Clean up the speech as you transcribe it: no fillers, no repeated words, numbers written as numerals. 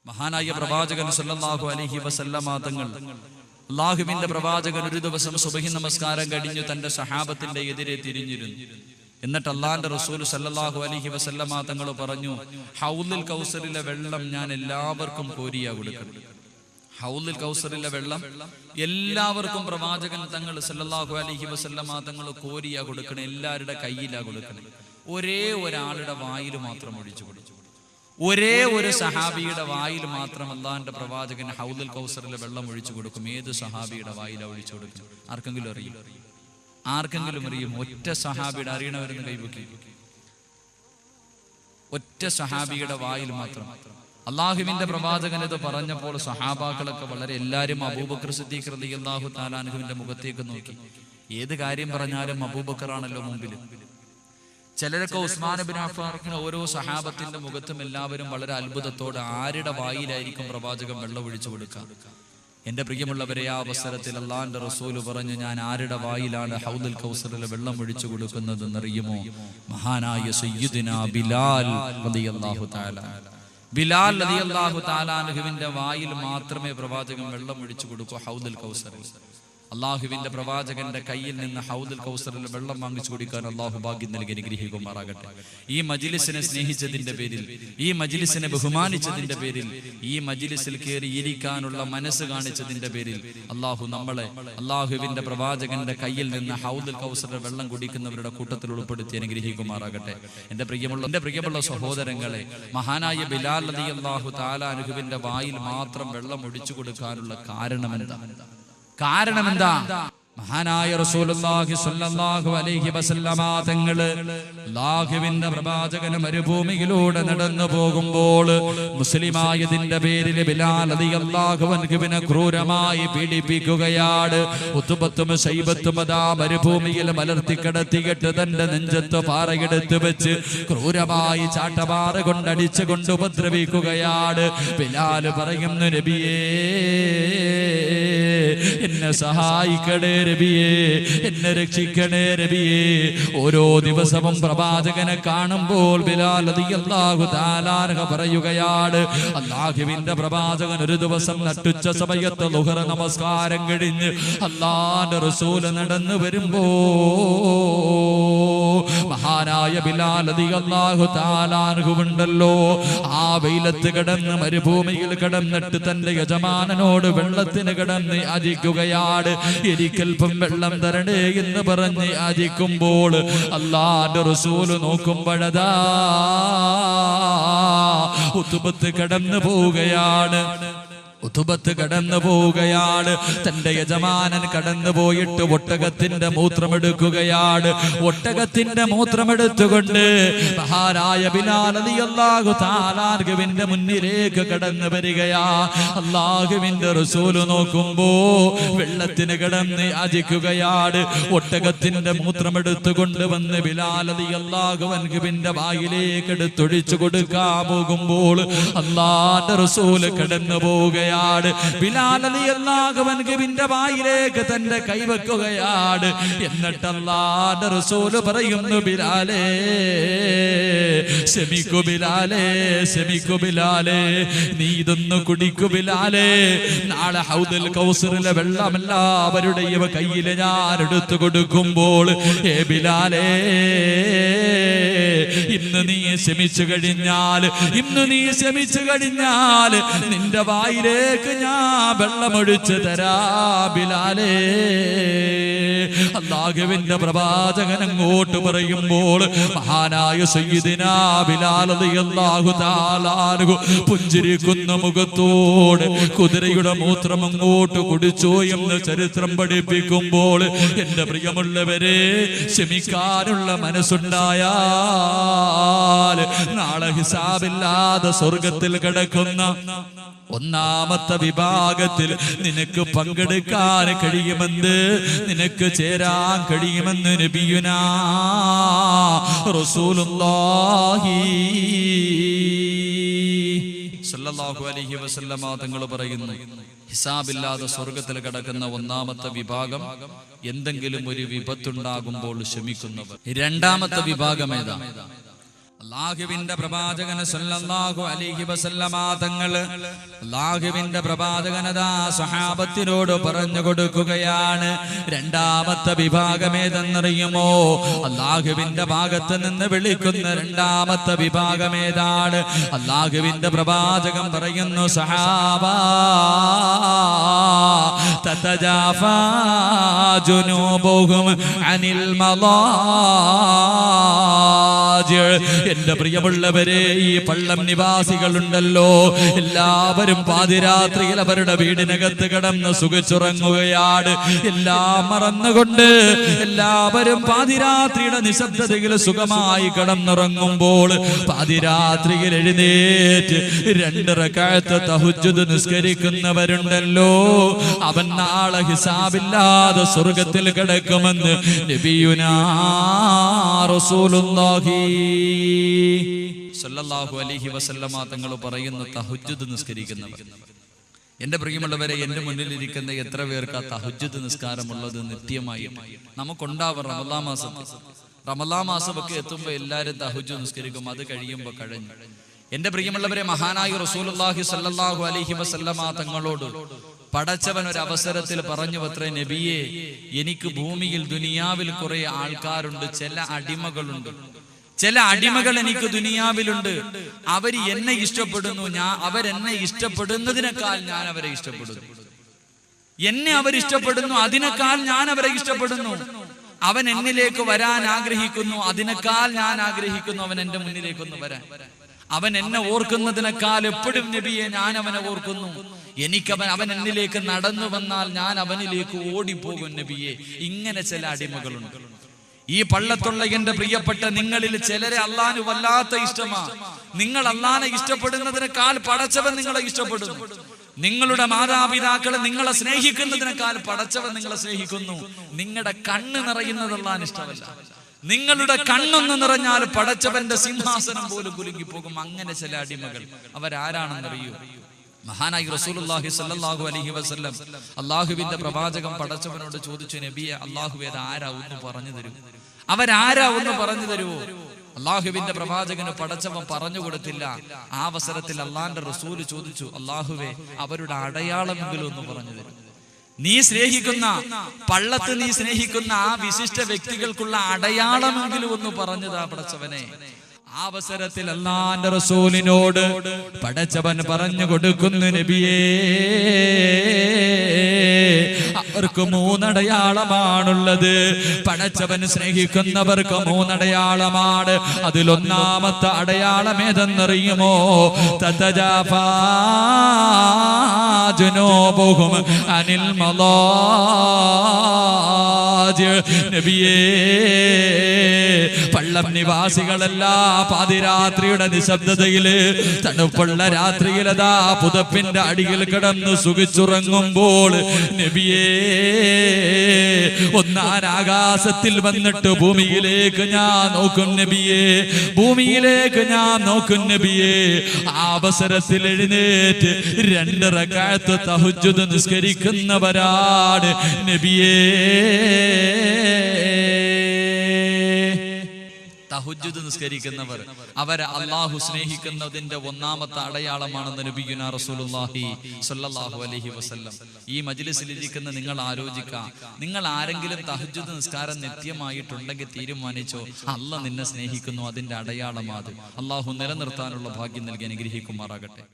മഹാനായ പ്രവാചകൻ സല്ലല്ലാഹു അലൈഹി വസല്ലമ തങ്ങൾ, അല്ലാഹുവിന്റെ പ്രവാചകൻ ഒരു ദിവസം സുബഹി നമസ്കാരം കഴിഞ്ഞു തന്റെ സഹാബത്തിന്റെ എതിരെ തിരിഞ്ഞിരുന്നു. എന്നിട്ട് അല്ലാഹുവിന്റെ റസൂൽ സല്ലല്ലാഹു അലൈഹി വസല്ലമ തങ്ങൾ പറഞ്ഞു, ഹൗലുൽ കൗസറിലെ വെള്ളം ഞാൻ എല്ലാവർക്കും കോരിയാ കൊടുക്കണം. ഹൗലുൽ കൗസറിലെ വെള്ളം എല്ലാവർക്കും പ്രവാചകൻ തങ്ങൾ സല്ലല്ലാഹു അലൈഹി വസല്ലമ തങ്ങൾ കോരിയാ കൊടുക്കണം, എല്ലാവരുടെ കയ്യിലാ കൊടുക്കണം. ഒരേ ഒരാളുടെ വായിൽ മാത്രം ഒഴിച്ചു കൊടുത്തു. ഒരേ ഒരു സഹാബിയുടെ വായിൽ മാത്രം അല്ലാഹുവിന്റെ പ്രവാചകൻ ഹൗലുൽ കൗസറിലെ വെള്ളം ഒഴിച്ചു കൊടുക്കും. ഏത് സഹാബിയുടെ വായിലാ ഒഴിച്ചു കൊടുക്കും? ആർക്കെങ്കിലും അറിയും? ആർക്കെങ്കിലും അറിയും? ഒറ്റ സഹാബിയുടെ, അറിയണവരെന്ന് കൈവക്കി. ഒറ്റ സഹാബിയുടെ വായിൽ മാത്രം. അള്ളാഹുവിന്റെ പ്രവാചകൻ ഇത് പറഞ്ഞപ്പോൾ സഹാബാക്കളൊക്കെ വളരെ, എല്ലാവരും അബൂബക്കർ സിദ്ദീഖ് റളിയല്ലാഹു തആല അൻഹുവിന്റെ മുഖത്തേക്ക് നോക്കി. ഏത് കാര്യം പറഞ്ഞാലും അബൂബക്കറാണല്ലോ മുമ്പിൽ. ചിലരൊക്കെ ഉസ്മാൻ ഇബ്നു അഫ്ഫാൻ, ഓരോ സഹാബത്തിന്റെ മുഖത്തും എല്ലാവരും വളരെ അത്ഭുതത്തോടെ ആരുടെ വായിലായിരിക്കും പ്രവാചകൻ വെള്ളം ഒഴിച്ചു കൊടുക്കുക. എന്റെ പ്രിയമുള്ളവരെ, ആ അവസരത്തിൽ അല്ലാഹുവിന്റെ റസൂൽ പറഞ്ഞു, ഞാൻ ആരുടെ വായിലാണ് ഹൗലുൽ കൗസറിലെ വെള്ളം ഒഴിച്ചു കൊടുക്കുന്നത് എന്നറിയുമോ? മഹാനായ സയ്യിദുനാ ബിലാൽ റളിയല്ലാഹു തആല. ബിലാൽ റളിയല്ലാഹു തആല അൻഹുവിന്റെ വായിൽ മാത്രമേ പ്രവാചകൻ വെള്ളം ഒഴിച്ചു കൊടുക്കൂ ഹൗലുൽ കൗസറിൽ. അള്ളാഹുവിന്റെ പ്രവാചകന്റെ കയ്യിൽ നിന്ന് ഹൗലുൽ കൗസറിൽ വെള്ളം വാങ്ങിച്ചു കുടിക്കാൻ അള്ളാഹു ഭാഗ്യം നൽകി അനുഗ്രഹിക്കുമാറാകട്ടെ. ഈ മജ്ലിസിനെ സ്നേഹിച്ചതിന്റെ പേരിൽ, ഈ മജ്ലിസിനെ ബഹുമാനിച്ചതിന്റെ പേരിൽ, ഈ മജ്ലിസിൽ കയറി ഇരിക്കാനുള്ള മനസ്സ് കാണിച്ചതിന്റെ പേരിൽ അള്ളാഹു നമ്മളെ അള്ളാഹുവിന്റെ പ്രവാചകന്റെ കയ്യിൽ നിന്ന് ഹൗലുൽ കൗസറിൽ വെള്ളം കുടിക്കുന്നവരുടെ കൂട്ടത്തിൽ ഉൾപ്പെടുത്തി അനുഗ്രഹിക്കുമാറാകട്ടെ. എന്റെ പ്രിയമുള്ള സഹോദരങ്ങളെ, മഹാനായ ബിലാൽ റളിയല്ലാഹു തആല അൻഹുവിന്റെ വായിൽ മാത്രം വെള്ളം ഒഴിച്ചു കൊടുക്കാനുള്ള കാരണമെന്താ? മഹാനായ റസൂലുള്ളാഹി സ്വല്ലല്ലാഹു അലൈഹി വസല്ലമ തങ്ങള് അല്ലാഹുവിന്റെ പ്രവാചകൻ മരുഭൂമിയിലൂടെ നടന്നു പോകുമ്പോൾ മുസ്ലിമായതിന്റെ പേരിൽ ബിലാൽ റളിയല്ലാഹു അൻഹുവിനെ ക്രൂരമായി പീഡിപ്പിക്കുകയാണ്. ഉത്ബത്തും ശൈബത്തും അതാ മരുഭൂമിയിൽ മലർത്തി കിടത്തിയിട്ട് തന്റെ നെഞ്ചത്ത് പാറയെടുത്ത് വെച്ച് ക്രൂരമായി ചാട്ടപാറ കൊണ്ടടിച്ചു കൊണ്ട് ഉപദ്രവിക്കുകയാണ്. ബിലാൽ പറയുന്നു, നബിയേ എന്നെ സഹായിക്കണേ നബിയേ, എന്നെ രക്ഷിക്കണേ നബിയേ. ഓരോ ദിവസവും പ്രവാചകനെ കാണുമ്പോൾ ബിലാൽ റളിയല്ലാഹു തആല അൻഹു പറയുകയാണ്, അല്ലാഹുവിന്റെ പ്രവാചകൻ ഒരു ദിവസം നട്ടുച്ച സമയത്ത് ളുഹർ നമസ്കാരം കഴിഞ്ഞ് അല്ലാഹുവിന്റെ റസൂൽ നടന്നു വരുമ്പോ മഹാനായ ബിലാൽ റളിയല്ലാഹു തആല അൻഹു ഉണ്ടല്ലോ, ആ വെയിലത്ത് കിടന്ന് മരുഭൂമിയിൽ കിടന്നിട്ട് തന്റെ യജമാനനോട് വെള്ളത്തിന് കിടന്ന് യാചിക്കുകയാണ്. എനിക്കൽപ്പം വെള്ളം തരണേ എന്ന് പറഞ്ഞ് യാചിക്കുമ്പോൾ അല്ലാഹുവിന്റെ റസൂൽ നോക്കുമ്പോഴതാ ഉത്ബത്ത് കടന്നു പോവുകയാണ്. തന്റെ യജമാനൻ കടന്നു പോയിട്ട് ഒട്ടകത്തിന്റെ മൂത്രമെടുക്കുകയാണ്. ഒട്ടകത്തിന്റെ മൂത്രമെടുത്തുകൊണ്ട് മഹാനായ ബിലാൽ റളിയല്ലാഹു തആല അൻഹുവിന്റെ മുന്നിലേക്ക് കടന്നു വരികയാ. അല്ലാഹുവിന്റെ റസൂൽ നോക്കുമ്പോ വെള്ളത്തിന് കിടന്ന് യാചിക്കുകയാണ്. ഒട്ടകത്തിന്റെ മൂത്രമെടുത്തുകൊണ്ട് വന്ന് ബിലാൽ റളിയല്ലാഹു അൻഹുവിന്റെ വായിലേക്ക് എടുത്തൊഴിച്ചു കൊടുക്കാൻ പോകുമ്പോൾ അല്ലാഹുവിന്റെ റസൂൽ കടന്നു പോവുകയാണ്. ബിലാൽ റളിയല്ലാഹു അൻഹുവിന്റെ വായിലേക്ക് തന്റെ കൈവെക്കുകയാണ്. എന്നിട്ട് അല്ലാഹുവിന്റെ റസൂൽ പറയുന്നു, ബിലാലേ ശമിക്കു ബിലാലേ, നീ ഇതൊന്ന് കുടിക്കു ബിലാലേ. നാളെ ഹൗദുൽ കൗസറിലെ വെള്ളം എല്ലാവരുടെയും കയ്യിൽ ഞാൻ എടുത്തു കൊടുക്കുമ്പോൾ ബിലാലേ, ഇന്ന് നീ ശമിച്ചു കഴിഞ്ഞാൽ നിന്റെ വായിലേക്ക് ഞാൻ വെള്ളമൊഴിച്ചു തരാ ബിലാലേ. അല്ലാഹുവിന്റെ പ്രവാചകൻ അങ്ങോട്ട് പറയുമ്പോൾ മഹാനായ സയ്യിദിനാ ബിലാൽ റളിയല്ലാഹു തആല അൻഹു പുഞ്ചിരിക്കുന്ന മുഖത്തോട് കുതിരയുടെ മൂത്രം അങ്ങോട്ട് കുടിച്ചു എന്ന് ചരിത്രം പഠിപ്പിക്കുമ്പോൾ എന്റെ പ്രിയമുള്ളവരെ, ക്ഷമിക്കാനുള്ള മനസ്സുണ്ടായാൽ നാളെ ഹിസാബില്ലാതെ സ്വർഗത്തിൽ കിടക്കുന്ന ഒന്നാമത്തെ വിഭാഗത്തിൽ നിനക്ക് പങ്കെടുക്കാൻ കഴിയുമെന്ന്, നിനക്ക് ചേരാൻ കഴിയുമെന്ന് നബിയുനാ റസൂലുള്ളാഹി സല്ലല്ലാഹു അലൈഹി വസല്ലമ തങ്ങൾ പറയുന്നു, ഹിസാബില്ലാതെ സ്വർഗത്തിൽ കിടക്കുന്ന ഒന്നാമത്തെ വിഭാഗം എന്തെങ്കിലും ഒരു വിപത്തുണ്ടാകുമ്പോൾ ക്ഷമിക്കുന്നവർ. രണ്ടാമത്തെ വിഭാഗം ഏതാ? അല്ലാഹുവിന്റെ പ്രവാചകൻ സല്ലല്ലാഹു അലൈഹി വസല്ലമ തങ്ങൾ അല്ലാഹുവിന്റെ പ്രവാചകനതാ സ്വഹാബത്തിനോട് പറഞ്ഞു കൊടുക്കുകയാണ്. രണ്ടാമത്തെ വിഭാഗം ഏതെന്നറിയുമോ? അല്ലാഹുവിന്റെ ഭാഗത്ത് നിന്ന് വിളിക്കുന്ന രണ്ടാമത്തെ വിഭാഗം ഏതാണ്? അല്ലാഹുവിന്റെ പ്രവാചകൻ പറയുന്നു, സഹാബാ തതജാഫാ ജുനൂബുഹും അനിൽ മളാജിഅ്. എന്റെ പ്രിയമുള്ളവരെ, ഈ പള്ളം നിവാസികളുണ്ടല്ലോ, എല്ലാവരും പാതിരാത്രിയിൽ അവരുടെ വീടിനകത്ത് കിടന്ന് സുഖിച്ചുറങ്ങുകയാണ്. എല്ലാം മറന്നുകൊണ്ട് എല്ലാവരും പാതിരാത്രിയുടെ നിശബ്ദതയിൽ സുഖമായി കിടന്നുറങ്ങുമ്പോൾ പാതിരാത്രിയിൽ എഴുന്നേറ്റ് 2 റക്അത്ത് തഹജ്ജുദ് നിസ്കരിക്കുന്നവരുണ്ടല്ലോ, അവൻ നാളെ ഹിസാബില്ലാതെ സ്വർഗത്തിൽ കിടക്കുമെന്ന് നബിയുനാ റസൂലുള്ളാഹി സല്ലല്ലാഹു അലൈഹി വസല്ലമ തങ്ങൾ പറയുന്നു. തഹജ്ജുദ് നിസ്കരിക്കുന്നവർ, എന്റെ പ്രിയമുള്ളവരെ, എന്റെ മുന്നിലിരിക്കുന്ന എത്ര പേർക്ക് ആ തഹജ്ജുദ് നിസ്കാരമുള്ളത് നിത്യമായി നമുക്കുണ്ടാവും? റമളാൻ മാസമൊക്കെ എത്തുമ്പോൾ എല്ലാവരും തഹജ്ജുദ് നിസ്കരിക്കും. അത് കഴിയുമ്പോൾ കഴിഞ്ഞു. എന്റെ പ്രിയമുള്ളവരെ, മഹാനായ റസൂലുള്ളാഹി സല്ലല്ലാഹു അലൈഹി വസല്ലമ തങ്ങളോട് പടച്ചവൻ ഒരു അവസരത്തിൽ പറഞ്ഞു അത്രേ, നബിയെ, എനിക്ക് ഭൂമിയിൽ ദുനിയാവിൽ കുറെ ആൾക്കാരുണ്ട്, ചില അടിമകൾ എനിക്ക് ദുനിയാവിലുണ്ട്. അവർ എന്നെ ഇഷ്ടപ്പെടുന്നു, അവരെന്നെ ഇഷ്ടപ്പെടുന്നതിനേക്കാൾ ഞാൻ അവരെ ഇഷ്ടപ്പെടുന്നു. എന്നെ അവരിഷ്ടപ്പെടുന്നു, അതിനേക്കാൾ ഞാൻ അവരെ ഇഷ്ടപ്പെടുന്നു. അവൻ എന്നിലേക്ക് വരാൻ ആഗ്രഹിക്കുന്നു, അതിനേക്കാൾ ഞാൻ ആഗ്രഹിക്കുന്നു അവൻ എന്റെ മുന്നിലേക്കൊന്ന് വരാൻ. അവൻ എന്നെ ഓർക്കുന്നതിനേക്കാൾ എപ്പോഴും നബിയെ ഞാൻ അവനെ ഓർക്കുന്നു. അവൻ എന്നിലേക്ക് നടന്നു വന്നാൽ ഞാൻ അവനിലേക്ക് ഓടിപ്പോകും നബിയെ. ഇങ്ങനെ ചില അടിമകളുണ്ട്. ഈ പള്ളത്തുള്ള എന്റെ പ്രിയപ്പെട്ട നിങ്ങളിൽ ചിലരെ അള്ളാഹു വല്ലാത്ത ഇഷ്ടമാ. നിങ്ങൾ അള്ളാഹനെ ഇഷ്ടപ്പെടുന്നതിനേക്കാൾ പടച്ചവൻ നിങ്ങളെ ഇഷ്ടപ്പെടുന്നു. നിങ്ങളുടെ മാതാപിതാക്കളെ നിങ്ങളെ സ്നേഹിക്കുന്നതിനേക്കാൾ പടച്ചവൻ നിങ്ങളെ സ്നേഹിക്കുന്നു. നിങ്ങളുടെ കണ്ണ് നിറയുന്നത് അള്ളാഹന് ഇഷ്ടമല്ല. നിങ്ങളുടെ കണ്ണൊന്ന് നിറഞ്ഞാൽ പടച്ചവന്റെ സിംഹാസനം പോലും കുലുങ്ങിപ്പോകും. അങ്ങനെ ചില അടിമകൾ, അവരാരാണെന്നറിയൂ? മഹാനായി റസൂലുള്ളാഹി സ്വല്ലല്ലാഹു അലൈഹി വസല്ലം അല്ലാഹുവിന്റെ പ്രവാചകൻ പടച്ചവനോട് ചോദിച്ചു, നബിയെ, അല്ലാഹുവേ, ആരാ ഒന്ന് പറഞ്ഞു തരൂ, അവരാരാ ഒന്ന് പറഞ്ഞു തരുവോ? അല്ലാഹുവിന്റെ പ്രവാചകന് പടച്ചവൻ പറഞ്ഞു കൊടുത്തില്ല. ആ അവസരത്തിൽ അള്ളാന്റെ റസൂല് ചോദിച്ചു, അല്ലാഹുവേ, അവരുടെ അടയാളമെങ്കിലും ഒന്ന് പറഞ്ഞു തരും. നീ സ്നേഹിക്കുന്ന പള്ളത്ത് നീ സ്നേഹിക്കുന്ന ആ വിശിഷ്ട വ്യക്തികൾക്കുള്ള അടയാളമെങ്കിലും ഒന്ന് പറഞ്ഞതാ പടച്ചവനെ. ആ അവസരത്തിൽ അല്ലാഹുവിന്റെ റസൂലിനോട് പടച്ചവൻ പറഞ്ഞു കൊടുക്കുന്നു, നബിയേ, അവർക്ക് 3 അടയാളമാണുള്ളത്. പടച്ചവൻ സ്നേഹിക്കുന്നവർക്ക് 3 അടയാളമാണ്. അതിലൊന്നാമത്തെ അടയാളം ഏതെന്നറിയുമോ? തതജാഫാ ജുനൂബുഹും അനിൽ മളാജിഅ്. നബിയേ, പള്ളം നിവാസികളെല്ലാം പാതിരാത്രിയുടെ നിശബ്ദതയില് തണുപ്പുള്ള രാത്രിയിലതാ പുതപ്പിന്റെ അടിയിൽ കിടന്ന് സുഖിച്ചുറങ്ങുമ്പോൾ നബിയേ, ഒന്നാൻ ആകാശത്തിൽ വന്നിട്ട് ഭൂമിയിലേക്ക് ഞാൻ നോക്കും നബിയേ, ഭൂമിയിലേക്ക് ഞാൻ നോക്കും നബിയേ. ആ അവസരത്തിൽ എഴുന്നേറ്റ് 2 റക്അത്ത് തഹജ്ജുദ് നിസ്കരിക്കുന്നവരാണ് നബിയേ. തഹജ്ജുദ് നിസ്കരിക്കുന്നവർ, അവരെ അല്ലാഹു സ്നേഹിക്കുന്നതിന്റെ ഒന്നാമത്തെ അടയാളമാണെന്ന് നബിയുനാ റസൂലുള്ളാഹി സ്വല്ലല്ലാഹു അലൈഹി വസല്ലം. ഈ മജ്ലിസിൽ ഇരിക്കുന്ന നിങ്ങൾ ആലോചിക്കുക, നിങ്ങൾ ആരെങ്കിലും തഹജ്ജുദ് നിസ്കാരം നിത്യമായിട്ടുണ്ടെങ്കിൽ തീരുമാനിച്ചോ, അല്ലാഹ് നിന്നെ സ്നേഹിക്കുന്നു, അതിന്റെ അടയാളമാത്. അല്ലാഹു നിലനിർത്താനുള്ള ഭാഗ്യം നൽകി അനുഗ്രഹിക്കുമാറാകട്ടെ.